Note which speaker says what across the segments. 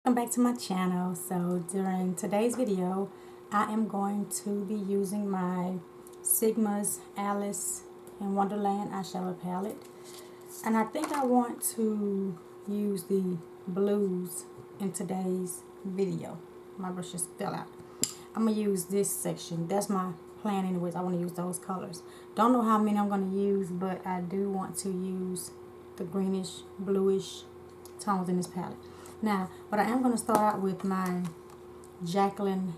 Speaker 1: Welcome back to my channel. So during today's video I am going to be using my Sigma's Alice in Wonderland eyeshadow palette, and I think I want to use the blues in today's video. My brush just fell out. I'm gonna use this section. That's my plan anyways. I want to use those colors. Don't know how many I'm going to use, but I do want to use the greenish bluish tones in this palette. Now, but I am going to start out with my Jacqueline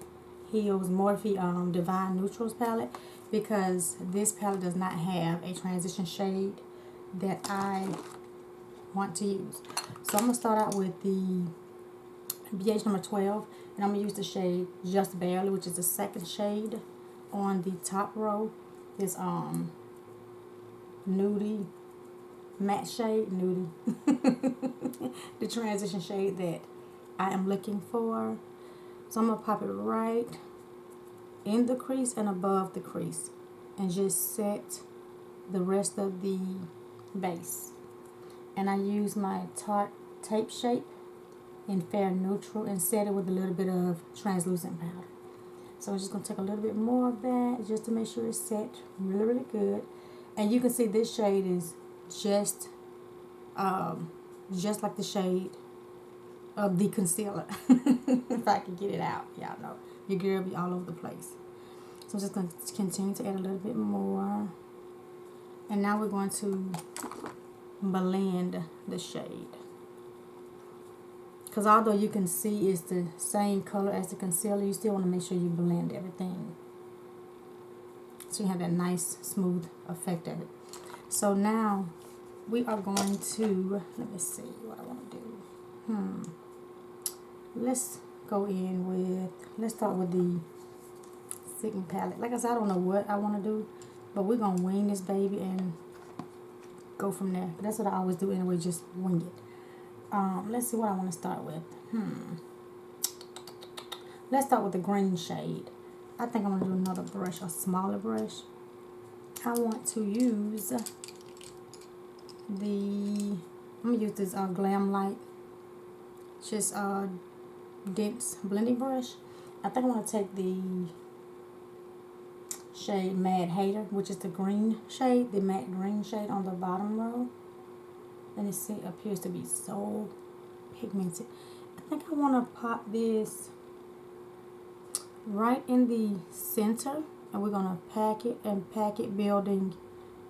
Speaker 1: Hill's Morphe Divine Neutrals palette, because this palette does not have a transition shade that I want to use. So I'm going to start out with the BH number 12, and I'm going to use the shade Just Barely, which is the second shade on the top row. This nudie matte shade, nudie. The transition shade that I am looking for. So I'm going to pop it right in the crease and above the crease and just set the rest of the base. And I use my Tarte Tape Shape in Fair Neutral and set it with a little bit of translucent powder. So I'm just going to take a little bit more of that just to make sure it's set really, really good. And you can see this shade is just like the shade of the concealer. If I can get it out. Y'all know your girl be all over the place. So I'm just going to continue to add a little bit more. And now we're going to blend the shade. Because although you can see it's the same color as the concealer, you still want to make sure you blend everything, so you have that nice smooth effect of it. So now we are going to, let me see what I want to do. Let's go in with, let's start with the Sigma palette. Like I said, I don't know what I want to do, but we're going to wing this baby and go from there. But that's what I always do anyway, just wing it. Let's see what I want to start with. Let's start with the green shade. I think I'm going to do another brush, a smaller brush. I want to use I'm going to use this Glam Light, just dense blending brush. I think I'm going to take the shade Mad Hater, which is the green shade, the matte green shade on the bottom row. And it appears to be so pigmented. I think I want to pop this right in the center, and we're going to pack it building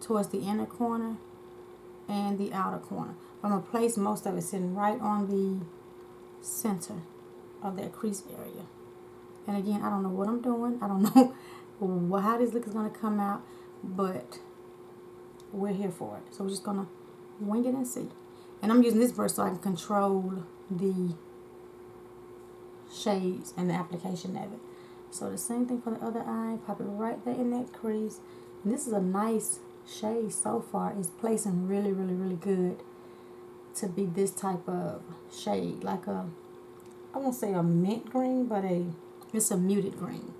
Speaker 1: towards the inner corner and the outer corner. I'm going to place most of it sitting right on the center of that crease area. And again, I don't know what I'm doing. I don't know how this look is going to come out, but we're here for it. So we're just going to wing it and see. And I'm using this brush so I can control the shades and the application of it. So the same thing for the other eye. Pop it right there in that crease. And this is a nice shade so far. It's placing really, really, really good to be this type of shade. Like a, I won't say a mint green, but it's a muted green.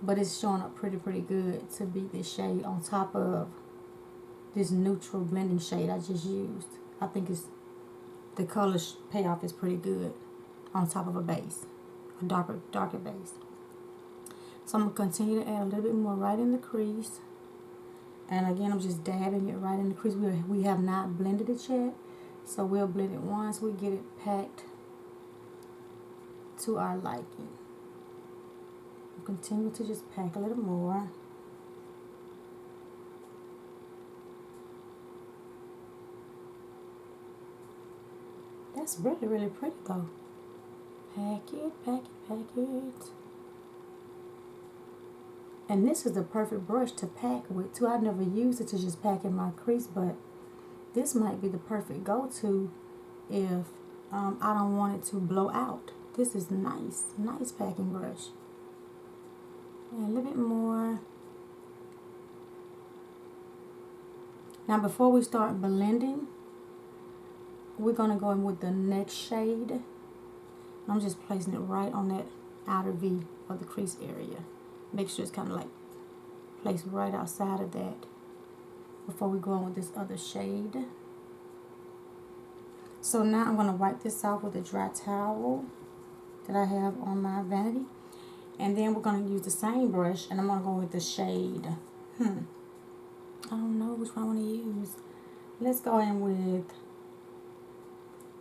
Speaker 1: But it's showing up pretty, pretty good to be this shade on top of this neutral blending shade I just used. I think it's the color payoff is pretty good on top of a base, a darker base. So I'm going to continue to add a little bit more right in the crease. And again, I'm just dabbing it right in the crease. We have not blended it yet, so we'll blend it once we get it packed to our liking. We'll continue to just pack a little more. That's really, really pretty though. Pack it, pack it, pack it. And this is the perfect brush to pack with too. I've never used it to just pack in my crease, but this might be the perfect go-to if I don't want it to blow out. This is nice, nice packing brush. And a little bit more. Now before we start blending, we're going to go in with the next shade. I'm just placing it right on that outer V of the crease area. Make sure it's kind of like placed right outside of that before we go on with this other shade. So now I'm going to wipe this off with a dry towel that I have on my vanity. And then we're going to use the same brush, and I'm going to go with the shade. I don't know which one I want to use. Let's go in with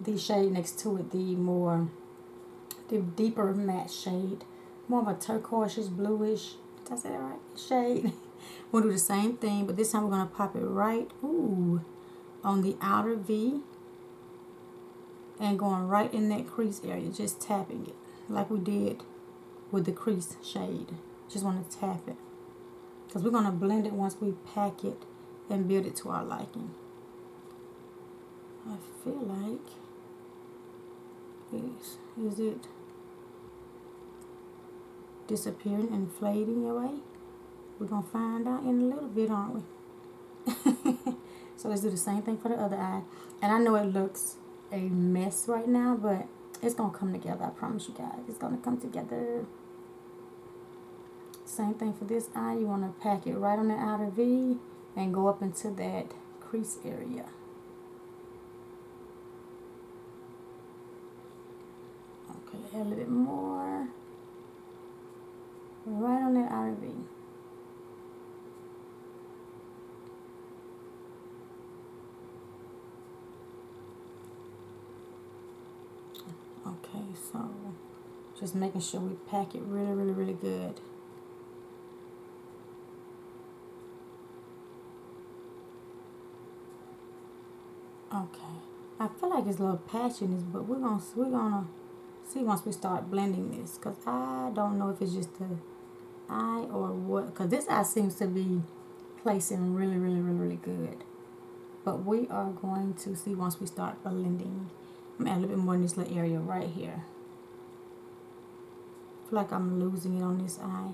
Speaker 1: the shade next to it, the deeper matte shade. More of a turquoise bluish. Did I say that right? Shade. We'll do the same thing, but this time we're going to pop it right, on the outer V. And going right in that crease area, just tapping it like we did with the crease shade. Just want to tap it, because we're going to blend it once we pack it and build it to our liking. I feel like is it disappearing and fading away? We're going to find out in a little bit, aren't we? So let's do the same thing for the other eye. And I know it looks a mess right now, but it's gonna come together. I promise you guys, it's gonna come together. Same thing for this eye. You want to pack it right on the outer V and go up into that crease area. Okay, add a little bit more right on that outer V. Okay, so just making sure we pack it really, really, really good. Okay, I feel like it's a little patchiness, but we're gonna see once we start blending this, because I don't know if it's just the eye or what, because this eye seems to be placing really, really, really, really good. But we are going to see once we start blending. I'm gonna add a little bit more in this little area right here. I feel like I'm losing it on this eye.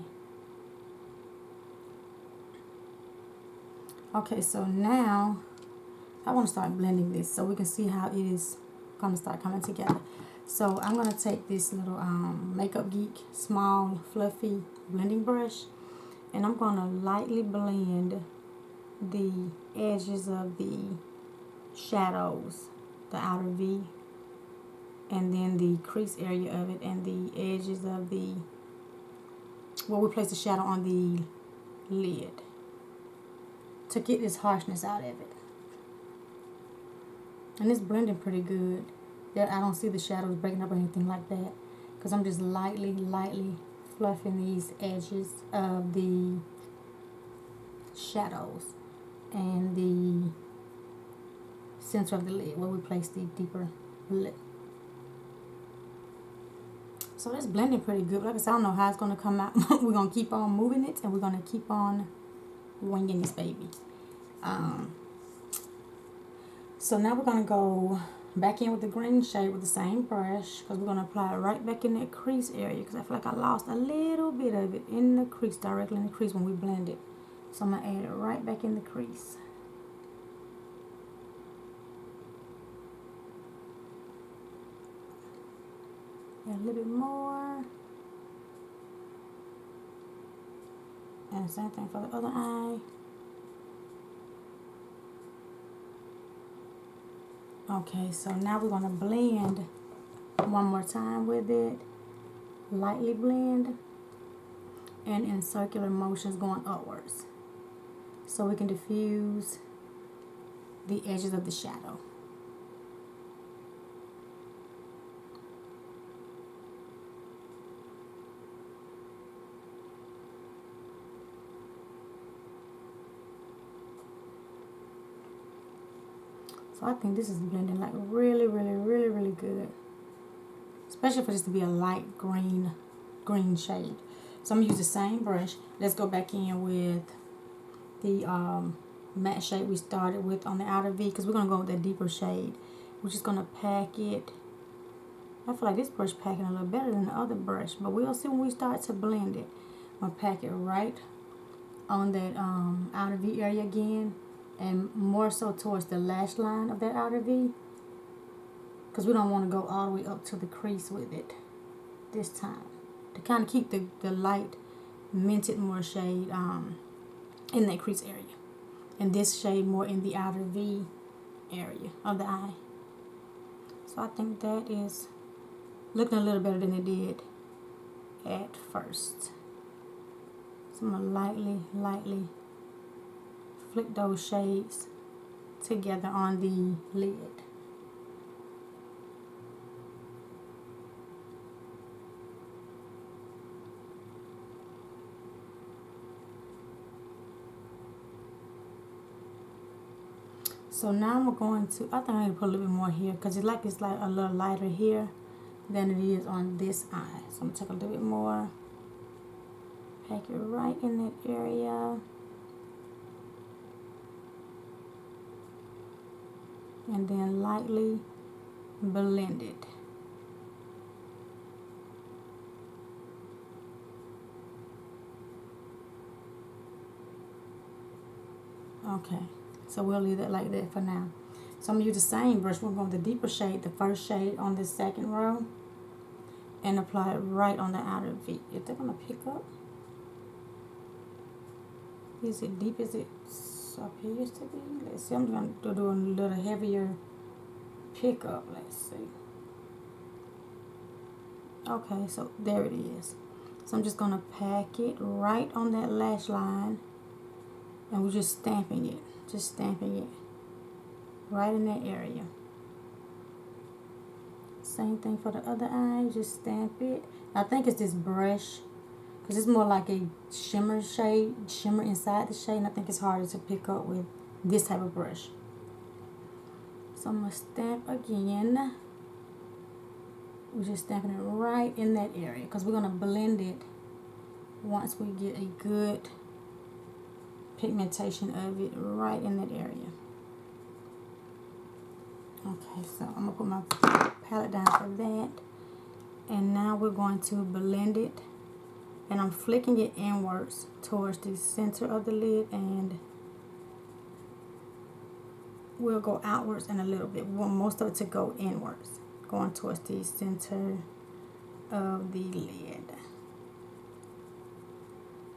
Speaker 1: Okay, so now I want to start blending this so we can see how it is going to start coming together. So I'm going to take this little Makeup Geek small fluffy blending brush, and I'm going to lightly blend the edges of the shadows, the outer V, and then the crease area of it, and the edges of the, where we place the shadow on the lid, to get this harshness out of it. And it's blending pretty good. I don't see the shadows breaking up or anything like that, because I'm just lightly fluffing these edges of the shadows and the center of the lid where we place the deeper lip. So that's blending pretty good. Like I said, I don't know how it's going to come out. We're going to keep on moving it, and we're going to keep on winging this baby. So now we're going to go back in with the green shade with the same brush, because we're going to apply it right back in that crease area, because I feel like I lost a little bit of it in the crease, directly in the crease when we blend it. So I'm going to add it right back in the crease. Add a little bit more. And same thing for the other eye. Okay, so now we're going to blend one more time with it. Lightly blend. And in circular motions going upwards, so we can diffuse the edges of the shadow. So I think this is blending like really, really, really, really good, especially for this to be a light green shade. So I'm going to use the same brush. Let's go back in with the matte shade we started with on the outer V, because we're going to go with that deeper shade. We're just going to pack it. I feel like this brush packing a little better than the other brush, but we'll see when we start to blend it. I'm going to pack it right on that outer V area again, and more so towards the lash line of that outer V, because we don't want to go all the way up to the crease with it this time, to kind of keep the light minted more shade in that crease area, and this shade more in the outer V area of the eye. So I think that is looking a little better than it did at first. So I'm gonna lightly flick those shades together on the lid. So now I'm going to, I think I need to put a little bit more here because it's like a little lighter here than it is on this eye. So I'm going to take a little bit more, pack it right in that area. And then lightly blend it. Okay. So we'll leave it like that for now. So I'm going to use the same brush. We're going with the deeper shade, the first shade on the second row, and apply it right on the outer V. Is that going to pick up? Is it deep as it appears to be? Let's see. I'm going to do a little heavier pickup. Let's see. Okay, so there it is. So I'm just going to pack it right on that lash line, and we're just stamping it. Just stamping it right in that area. Same thing for the other eye. Just stamp it. I think it's this brush because it's more like a shimmer shade, shimmer inside the shade, and I think it's harder to pick up with this type of brush. So I'm going to stamp again. We're just stamping it right in that area because we're going to blend it once we get a good pigmentation of it right in that area. Okay, so I'm going to put my palette down for that. And now we're going to blend it. And I'm flicking it inwards towards the center of the lid, and we'll go outwards in a little bit. We want most of it to go inwards, going towards the center of the lid.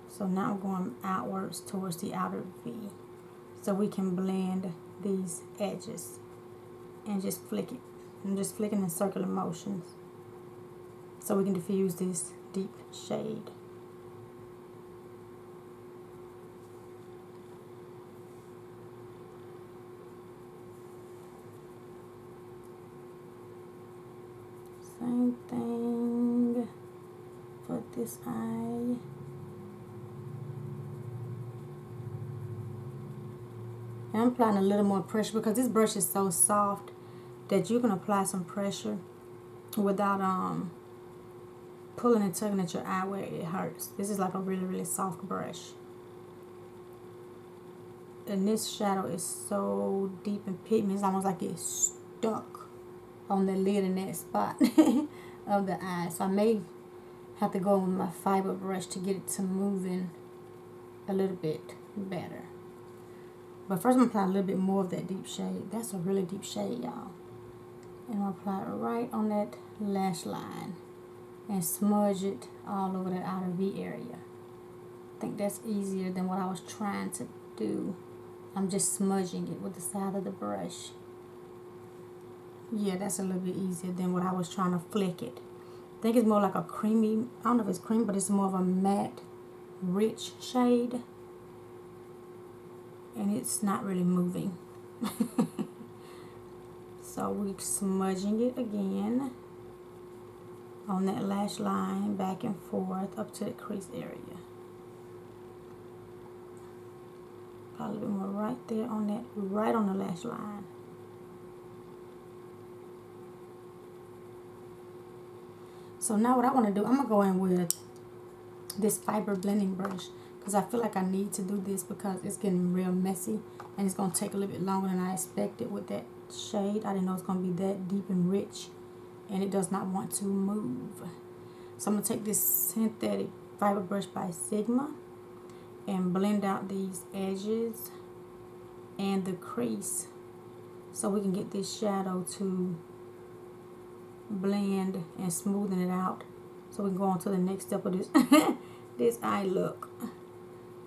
Speaker 1: So now I'm going outwards towards the outer V, so we can blend these edges and just flick it. I'm just flicking in circular motions so we can diffuse this deep shade. Same thing for this eye. And I'm applying a little more pressure because this brush is so soft that you can apply some pressure without pulling and tugging at your eye where it hurts. This is like a really, really soft brush. And this shadow is so deep in pigment, it's almost like it's stuck on the lid in that spot of the eye. So I may have to go with my fiber brush to get it to moving a little bit better. But first I'm going to apply a little bit more of that deep shade. That's a really deep shade, y'all. And I'll apply it right on that lash line and smudge it all over that outer V area. I think that's easier than what I was trying to do. I'm just smudging it with the side of the brush. Yeah, that's a little bit easier than what I was trying to flick it. I think it's more like a creamy, I don't know if it's creamy, but it's more of a matte, rich shade. And it's not really moving. So we're smudging it again on that lash line, back and forth up to the crease area. Probably a little bit more right there on that, right on the lash line. So now what I want to do, I'm going to go in with this fiber blending brush because I feel like I need to do this because it's getting real messy and it's going to take a little bit longer than I expected with that shade. I didn't know it's going to be that deep and rich, and it does not want to move. So I'm going to take this synthetic fiber brush by Sigma and blend out these edges and the crease so we can get this shadow to blend and smoothen it out so we can go on to the next step of this this eye look,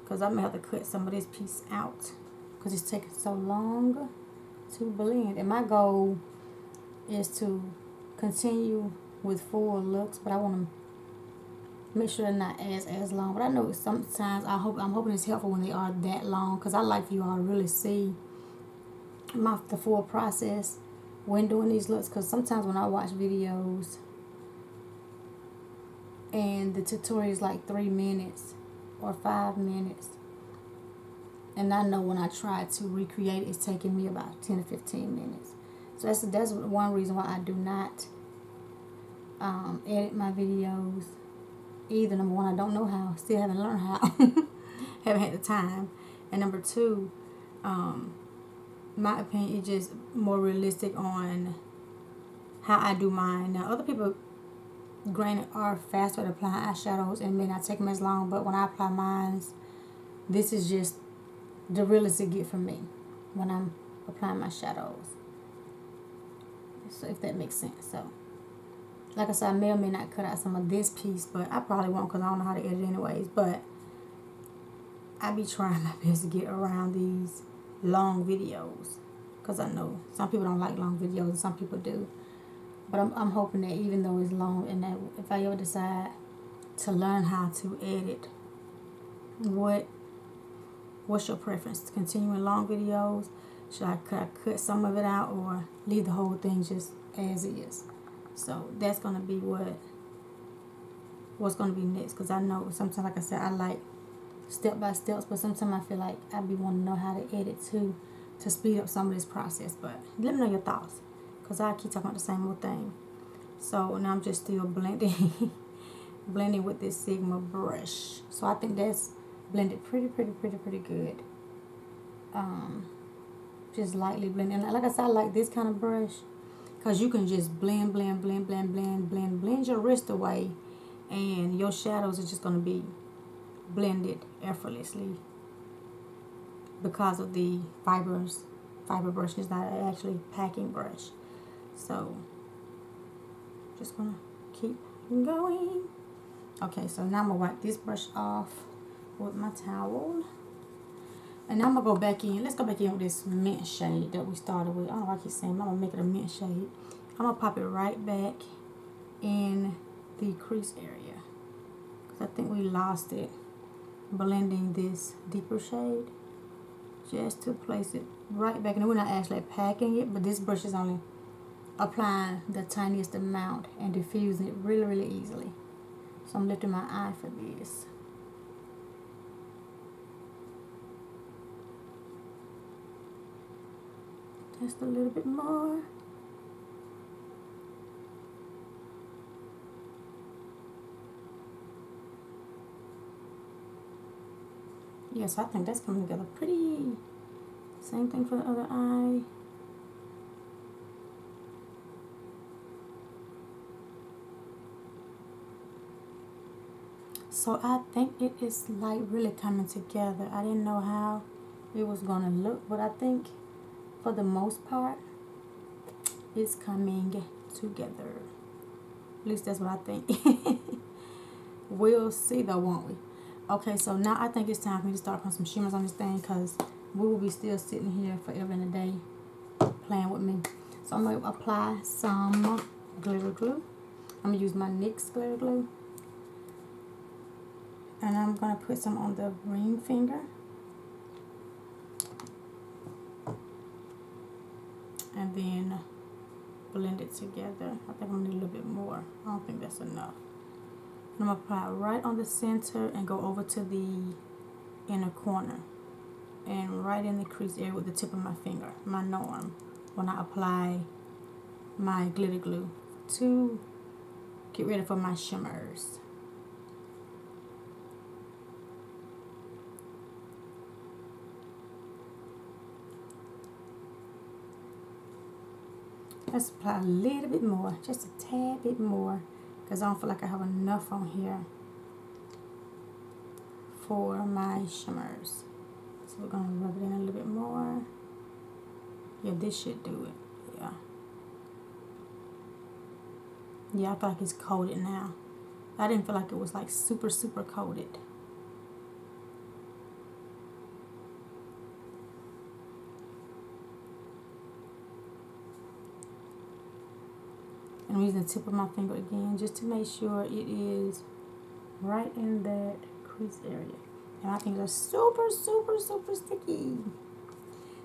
Speaker 1: because I may have to cut some of this piece out because it's taking so long to blend. And my goal is to continue with full looks, but I want to make sure they're not as long. But I know sometimes I'm hoping it's helpful when they are that long, because I like for you all to really see the full process when doing these looks. Because sometimes when I watch videos and the tutorial is like 3 minutes or 5 minutes, and I know when I try to recreate it, it's taking me about 10 to 15 minutes. So that's one reason why I do not edit my videos. Either number one, I don't know how, still haven't learned how, haven't had the time, and number two, my opinion is just more realistic on how I do mine. Now, other people, granted, are faster at applying eyeshadows and may not take them as long, but when I apply mine, this is just the realest it get from me when I'm applying my shadows. So if that makes sense. So like I said, I may or may not cut out some of this piece, but I probably won't, because I don't know how to edit anyways. But I be trying my best to get around these long videos, because I know some people don't like long videos and some people do. But I'm hoping that even though it's long, and that if I ever decide to learn how to edit, what's your preference? To continue in long videos? Should I cut some of it out, or leave the whole thing just as is? So that's going to be what's going to be next. Because I know sometimes, like I said, I like step by steps, but sometimes I feel like I be wanting to know how to edit too, to speed up some of this process. But let me know your thoughts, because I keep talking about the same old thing. So now I'm just still blending blending with this Sigma brush. So I think that's blended pretty good. Just lightly blending. Like I said, I like this kind of brush, because you can just blend your wrist away, and your shadows are just going to be blended effortlessly because of the fiber brush. Is not actually packing brush. So just gonna keep going. Okay, so now I'm gonna wipe this brush off with my towel, and now I'm gonna go back in. Let's go back in with this mint shade that we started with. I don't know why I keep saying I'm gonna make it a mint shade. I'm gonna pop it right back in the crease area, because I think we lost it blending this deeper shade, just to place it right back. And we're not actually packing it, but this brush is only applying the tiniest amount and diffusing it really easily. So I'm lifting my eye for this. Just a little bit more. Yes, I think that's coming together pretty. Same thing for the other eye. So I think it is like really coming together. I didn't know how it was gonna look, but I think for the most part it's coming together. At least that's what I think. We'll see though, won't we? Okay, so now I think it's time for me to start putting some shimmers on this thing, because we will be still sitting here forever and a day playing with me. So I'm going to apply some glitter glue. I'm going to use my NYX glitter glue. And I'm going to put some on the ring finger. And then blend it together. I think I'm going to need a little bit more. I don't think that's enough. I'm going to apply it right on the center and go over to the inner corner. And right in the crease area with the tip of my finger, my norm, when I apply my glitter glue to get ready for my shimmers. Let's apply a little bit more, just a tad bit more, because I don't feel like I have enough on here for my shimmers. So we're going to rub it in a little bit more. Yeah, this should do it. Yeah. Yeah, I feel like it's coated now. I didn't feel like it was like super coated. And I'm using the tip of my finger again just to make sure it is right in that crease area. And my fingers are super, super, super sticky.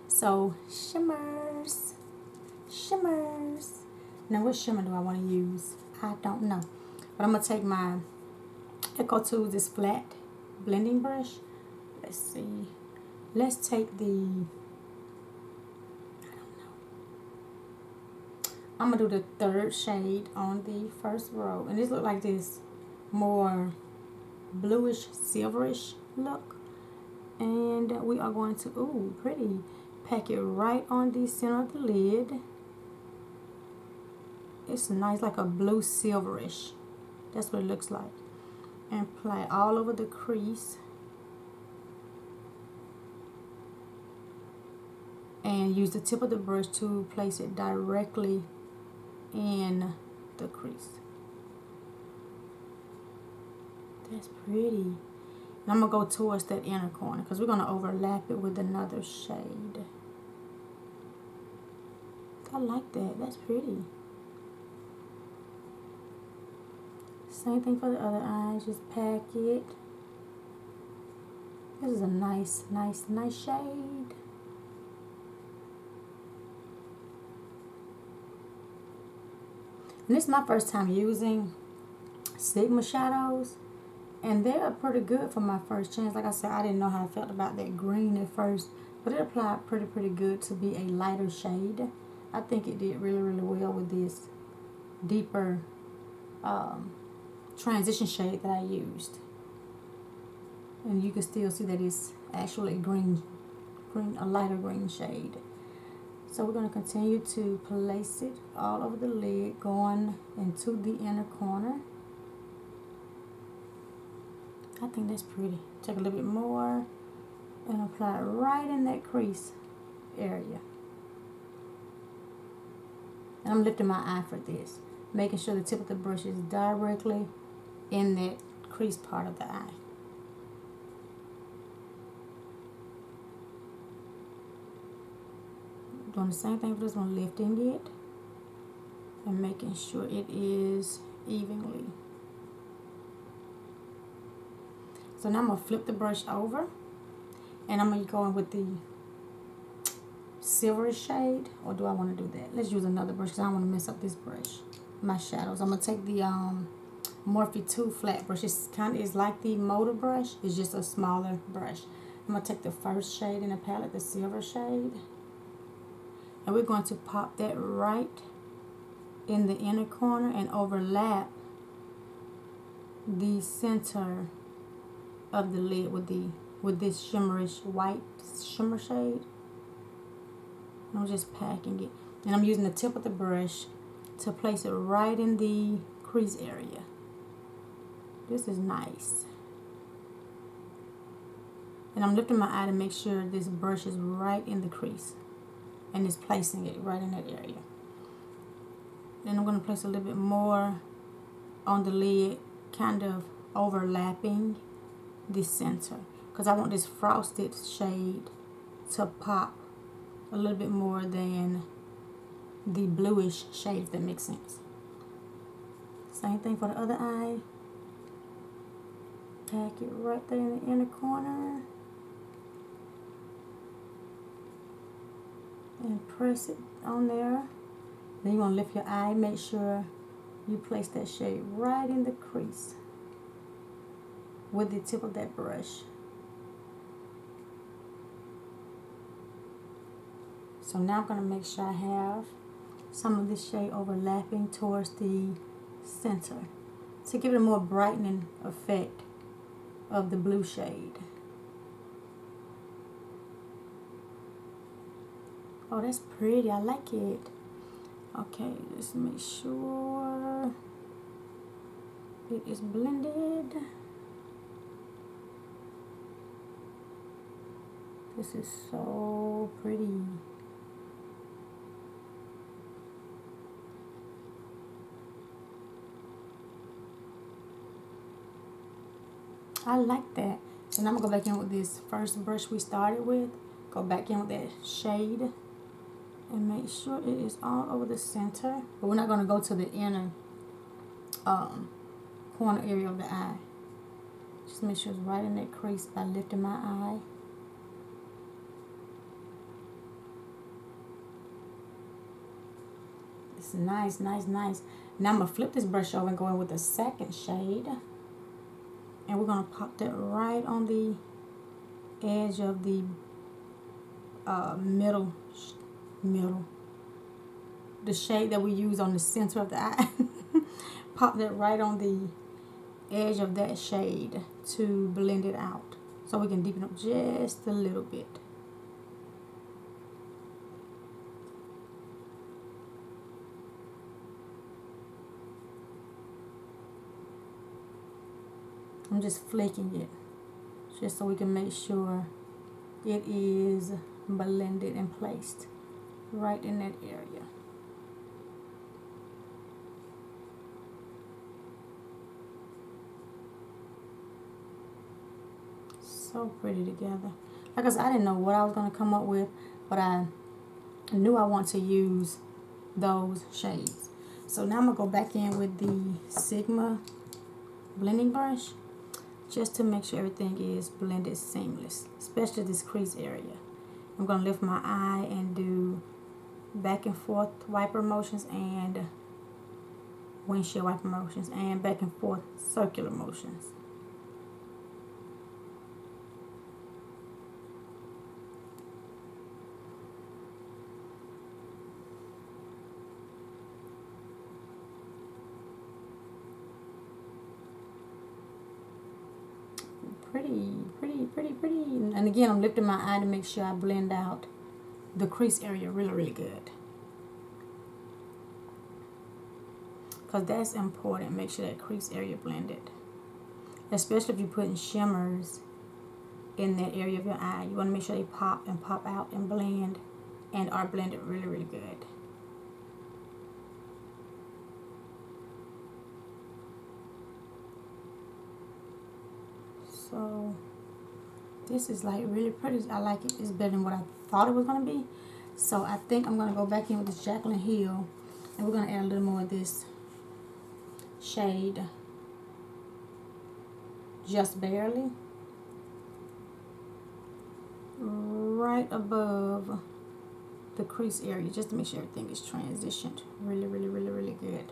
Speaker 1: So, shimmers. Shimmers. Now, what shimmer do I want to use? I don't know. But I'm going to take my Echo Tools, this flat blending brush. Let's see. Let's take the, I don't know. I'm going to do the third shade on the first row. And this look like this more bluish, silverish look. And we are going to, ooh, pretty. Pack it right on the center of the lid. It's nice, like a blue silverish. That's what it looks like. And apply it all over the crease. And use the tip of the brush to place it directly in the crease. That's pretty. And I'm going to go towards that inner corner because we're going to overlap it with another shade. I like that. That's pretty. Same thing for the other eye. Just pack it. This is a nice shade. And this is my first time using Sigma shadows. And they are pretty good for my first chance. Like I said, I didn't know how I felt about that green at first. But it applied pretty good to be a lighter shade. I think it did really well with this deeper transition shade that I used. And you can still see that it's actually a lighter green shade. So we're going to continue to place it all over the lid, going into the inner corner. I think that's pretty. Take a little bit more and apply it right in that crease area. And I'm lifting my eye for this, making sure the tip of the brush is directly in that crease part of the eye. Doing the same thing for this one, lifting it and making sure it is evenly. So now I'm going to flip the brush over and I'm going to go in with the silver shade, or do I want to do that? Let's use another brush because I don't want to mess up this brush, my shadows. I'm going to take the Morphe 2 flat brush. It's like the motor brush. It's just a smaller brush. I'm going to take the first shade in the palette, the silver shade. And we're going to pop that right in the inner corner and overlap the center of the lid with this shimmerish white shimmer shade. And I'm just packing it. And I'm using the tip of the brush to place it right in the crease area. This is nice. And I'm lifting my eye to make sure this brush is right in the crease. And it's placing it right in that area. Then I'm going to place a little bit more on the lid, kind of overlapping the center. Because I want this frosted shade to pop a little bit more than the bluish shade, if that makes sense. Same thing for the other eye. Pack it right there in the inner corner. And press it on there. Then you're going to lift your eye. Make sure you place that shade right in the crease with the tip of that brush. So now I'm going to make sure I have some of this shade overlapping towards the center to give it a more brightening effect of the blue shade. Oh, that's pretty. I like it. Okay, just make sure it is blended. This is so pretty. I like that. So now I'm going to go back in with this first brush we started with. Go back in with that shade. and make sure it is all over the center. But we're not going to go to the inner corner area of the eye. Just make sure it's right in that crease by lifting my eye. It's nice, nice, nice. Now I'm going to flip this brush over and go in with the second shade. And we're going to pop that right on the edge of the middle. The shade that we use on the center of the eye. Pop that right on the edge of that shade to blend it out. So we can deepen up just a little bit. I'm just flicking it just so we can make sure it is blended and placed right in that area. So pretty together. Like I said, I didn't know what I was going to come up with, but I knew I want to use those shades. So now I'm going to go back in with the Sigma blending brush just to make sure everything is blended seamless, especially this crease area. I'm going to lift my eye and do back and forth wiper motions and windshield wiper motions and back and forth circular motions. Pretty. And again, I'm lifting my eye to make sure I blend out the crease area really good. Because that's important. Make sure that crease area blended. Especially if you're putting shimmers in that area of your eye. You want to make sure they pop and pop out and blend and are blended really good. So this is like really pretty. I like it. It's better than what I thought it was going to be. So I think I'm going to go back in with this Jaclyn Hill. And we're going to add a little more of this shade. Just barely. Right above the crease area. Just to make sure everything is transitioned. Really good.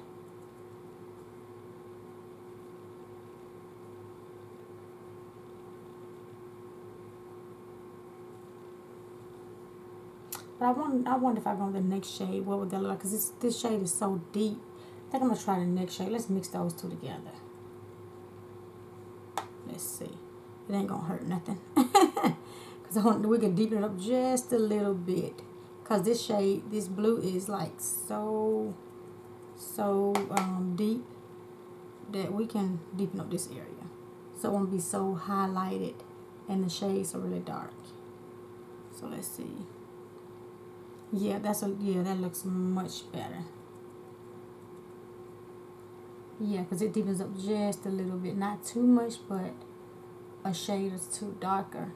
Speaker 1: But I wonder if I go with the next shade, what would that look like? Because this shade is so deep. I think I'm going to try the next shade. Let's mix those two together. Let's see. It ain't going to hurt nothing. Because we can deepen it up just a little bit. Because this shade, this blue is like so deep that we can deepen up this area. So it won't be so highlighted and the shades are really dark. So let's see. Yeah, that looks much better. Yeah, because it deepens up just a little bit. Not too much, but a shade or two darker.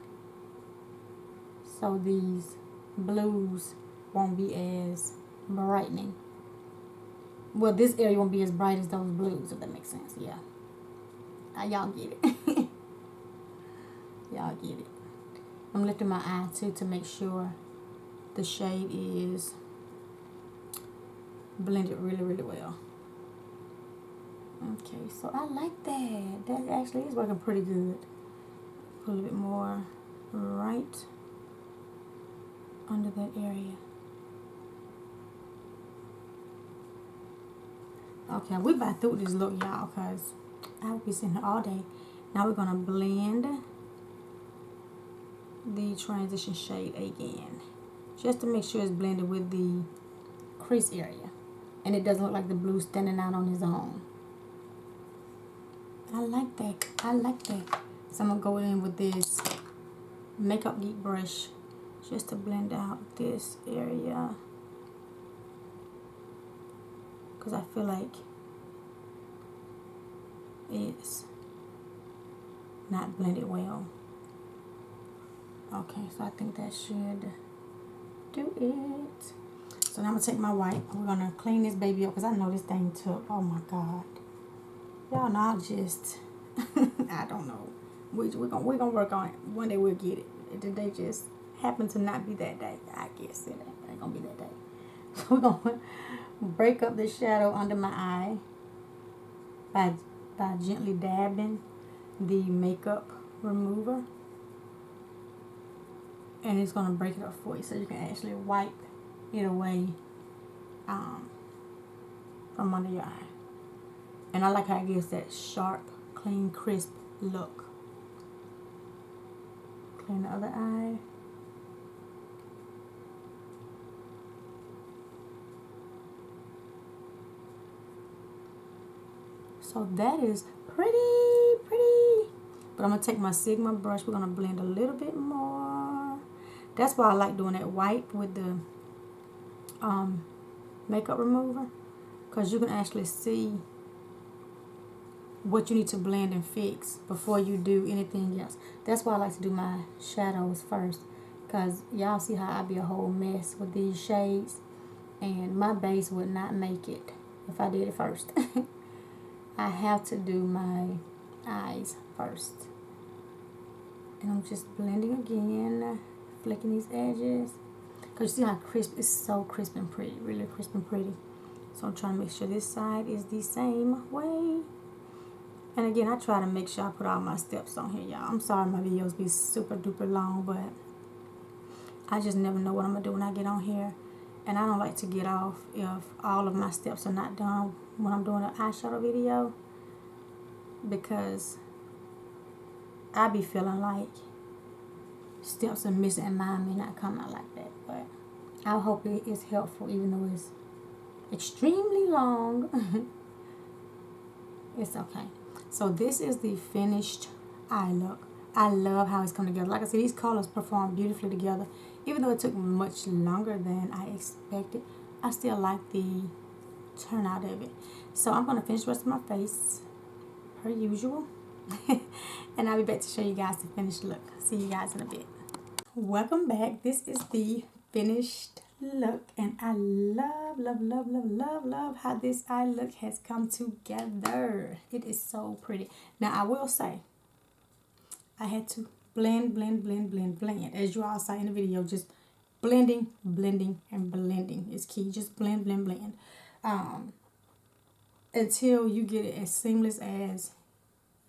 Speaker 1: So these blues won't be as brightening. Well, this area won't be as bright as those blues, if that makes sense. Yeah. Y'all get it. Y'all get it. I'm lifting my eye, too, to make sure the shade is blended really well. Okay, so I like that. That actually is working pretty good. Put a little bit more right under that area. Okay, we about through this look, y'all, because I will be sitting here all day. Now we're going to blend the transition shade again. Just to make sure it's blended with the crease area. And it doesn't look like the blue standing out on his own. I like that. I like that. So I'm going to go in with this makeupaddict brush just to blend out this area. Because I feel like it's not blended well. Okay, so I think that should do it. So now I'm going to take my wipe. We're going to clean this baby up because I know this thing took, oh my God. Y'all know I just, I don't know. We're gonna work on it. One day we'll get it. Today just happened to not be that day. I guess it ain't gonna be that day. So we're gonna break up the shadow under my eye by gently dabbing the makeup remover. And it's gonna break it up for you so you can actually wipe it away from under your eye. And I like how it gives that sharp, clean, crisp look. Clean the other eye. So that is pretty. But I'm going to take my Sigma brush. We're going to blend a little bit more. That's why I like doing that wipe with the makeup remover. Because you can actually see what you need to blend and fix before you do anything else. That's why I like to do my shadows first. Because y'all see how I be a whole mess with these shades. And my base would not make it if I did it first. I have to do my eyes first. And I'm just blending again, flicking these edges. Because you see how crisp, it's so crisp and pretty, really crisp and pretty. So I'm trying to make sure this side is the same way. And again, I try to make sure I put all my steps on here, y'all. I'm sorry my videos be super duper long, but I just never know what I'm going to do when I get on here. And I don't like to get off if all of my steps are not done when I'm doing an eyeshadow video. Because I be feeling like steps are missing and mine may not come out like that. But I hope it is helpful even though it's extremely long. It's okay. So this is the finished eye look. I love how it's come together. Like I said, these colors perform beautifully together. Even though it took much longer than I expected, I still like the turnout of it. So I'm going to finish the rest of my face, per usual. And I'll be back to show you guys the finished look. See you guys in a bit. Welcome back. This is the finished look. And I love how this eye look has come together. It is so pretty. Now, I will say, I had to blend. As you all saw in the video, just blending is key. Just blend. Until you get it as seamless as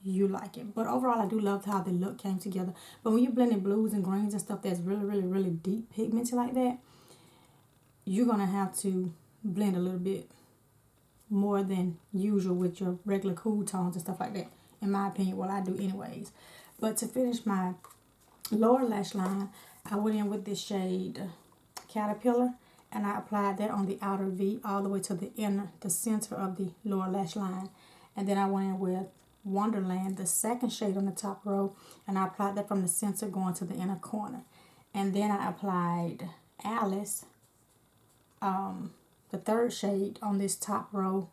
Speaker 1: you like it. But overall, I do love how the look came together. But when you're blending blues and greens and stuff that's really deep pigmented like that, you're going to have to blend a little bit more than usual with your regular cool tones and stuff like that. In my opinion, well, I do anyways. But to finish my lower lash line, I went in with this shade Caterpillar, and I applied that on the outer V all the way to the center of the lower lash line. And then I went in with Wonderland, the second shade on the top row, and I applied that from the center going to the inner corner. And then I applied Alice, the third shade on this top row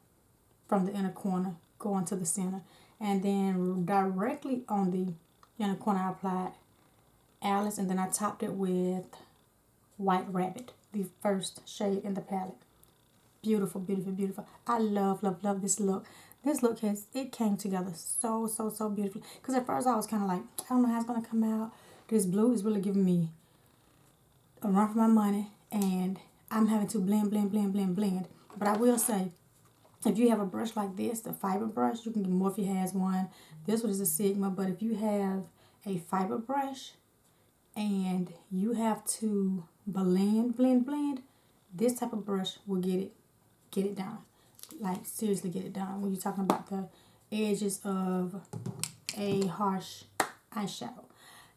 Speaker 1: from the inner corner going to the center. And then directly on the inner corner, I applied Alice, and then I topped it with White Rabbit, the first shade in the palette. Beautiful. I love this look. This look it came together so beautifully. Because at first I was kind of like, I don't know how it's going to come out. This blue is really giving me a run for my money, and I'm having to blend. But I will say, if you have a brush like this, the fiber brush, you can get Morphe has one. This one is a Sigma, but if you have a fiber brush and you have to blend, this type of brush will get it done. Like, seriously get it done when you're talking about the edges of a harsh eyeshadow.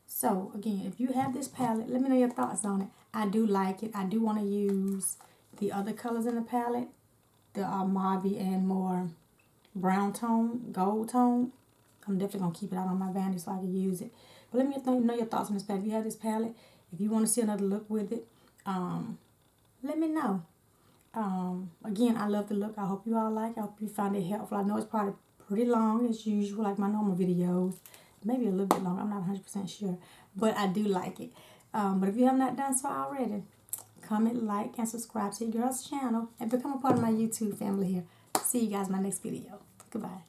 Speaker 1: So, again, if you have this palette, let me know your thoughts on it. I do like it. I do want to use the other colors in the palette, the mauve and more brown tone, gold tone. I'm definitely going to keep it out on my vanity so I can use it. But let me know your thoughts on this palette. If you have this palette, if you want to see another look with it, let me know. Again, I love the look. I hope you all like it. I hope you find it helpful. I know it's probably pretty long as usual, like my normal videos. Maybe a little bit longer. I'm not 100% sure. But I do like it. But if you have not done so already, comment, like, and subscribe to your girl's channel and become a part of my YouTube family here. See you guys in my next video. Goodbye.